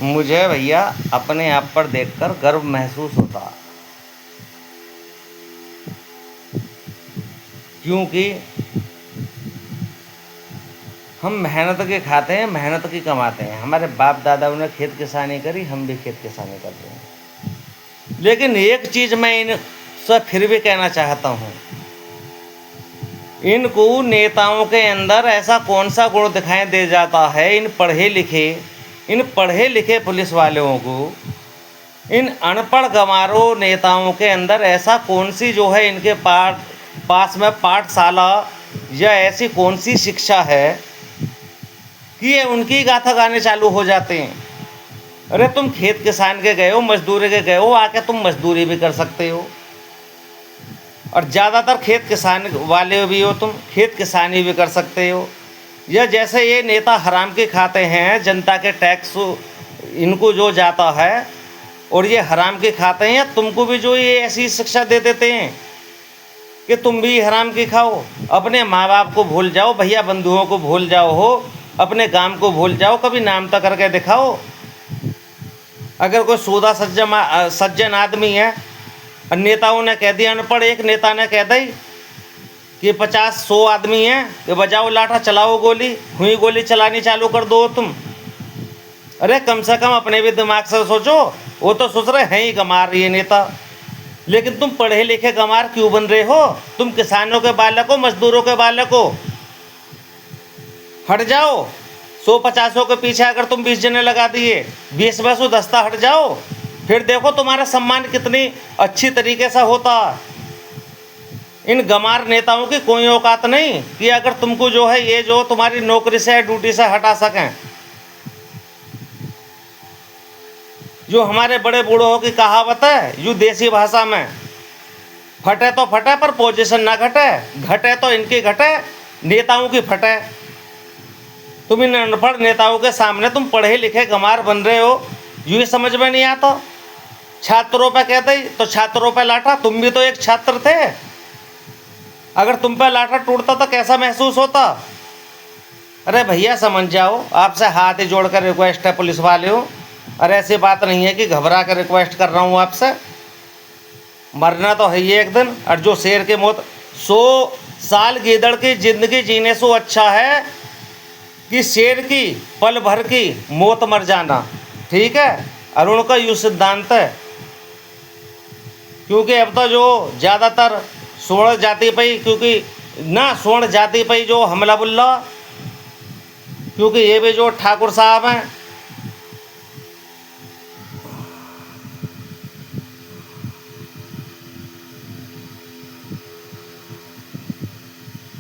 मुझे भैया अपने आप पर देखकर गर्व महसूस होता, क्योंकि हम मेहनत के खाते हैं, मेहनत की कमाते हैं। हमारे बाप दादाओं ने खेत किसानी करी, हम भी खेत किसानी कर रहे हैं। लेकिन एक चीज़ मैं इनसे फिर भी कहना चाहता हूँ, इनको नेताओं के अंदर ऐसा कौन सा गुण दिखाई दे जाता है, इन पढ़े लिखे पुलिस वालों को, इन अनपढ़ गंवारों नेताओं के अंदर ऐसा कौन सी जो है इनके पास में पाठशाला या ऐसी कौन सी शिक्षा है कि ये उनकी गाथा गाने चालू हो जाते हैं। अरे तुम खेत किसान के गए हो, मजदूरी के गए हो, आके तुम मजदूरी भी कर सकते हो। और ज़्यादातर खेत किसान वाले भी हो, तुम खेत किसानी भी कर सकते हो। या जैसे ये नेता हराम के खाते हैं, जनता के टैक्स इनको जो जाता है और ये हराम के खाते हैं, या तुमको भी जो ये ऐसी शिक्षा दे देते हैं कि तुम भी हराम की खाओ। अपने माँ बाप को भूल जाओ, भैया बंधुओं को भूल जाओ, हो अपने गांव को भूल जाओ, कभी नाम तक करके दिखाओ। अगर कोई सूदा सज्जन आदमी है, नेताओं ने कह दिया, अनपढ़ एक नेता ने कह दी कि 50-100 आदमी हैं कि बजाओ लाठा, चलाओ गोली, हुई गोली चलानी चालू कर दो तुम। अरे कम से कम अपने भी दिमाग से सोचो। वो तो सोच रहे हैं ही गंवार ये नेता, लेकिन तुम पढ़े लिखे गंवार क्यों बन रहे हो? तुम किसानों के बालक हो, मजदूरों के बालक हो। हट जाओ। 100-50 के पीछे अगर तुम 20 जने लगा दिए, 20 दस्ता हट जाओ, फिर देखो तुम्हारा सम्मान कितनी अच्छी तरीके से होता। इन गंवार नेताओं की कोई औकात नहीं कि अगर तुमको जो है ये जो तुम्हारी नौकरी से ड्यूटी से हटा सकें। जो हमारे बड़े बूढ़ों की कहावत है, यू देसी भाषा में, फटे तो फटे पर पोजीशन ना घटे, घटे तो इनकी घटे, नेताओं की फटे। तुम इन अनपढ़ नेताओं के सामने तुम पढ़े लिखे गंवार बन रहे हो, यूँ समझ में नहीं आता। छात्रों पे कहते ही तो छात्रों पे लाठा, तुम भी तो एक छात्र थे। अगर तुम पे लाठा टूटता तो कैसा महसूस होता? अरे भैया समझ जाओ, आपसे हाथ ही जोड़ कर रिक्वेस्ट है पुलिस वाले हो। अरे ऐसी बात नहीं है कि घबरा कर रिक्वेस्ट कर रहा हूँ आपसे, मरना तो है ही एक दिन। और जो शेर की मौत, 100 साल गीदड़ की जिंदगी जीने से अच्छा है कि शेर की पल भर की मौत मर जाना। ठीक है, अरुण का यूँ सिद्धांत है। क्योंकि अब तो जो ज़्यादातर स्वर्ण जाति पे, क्योंकि ना स्वर्ण जाति पे जो हमला बुल्ला, क्योंकि ये भी जो ठाकुर साहब हैं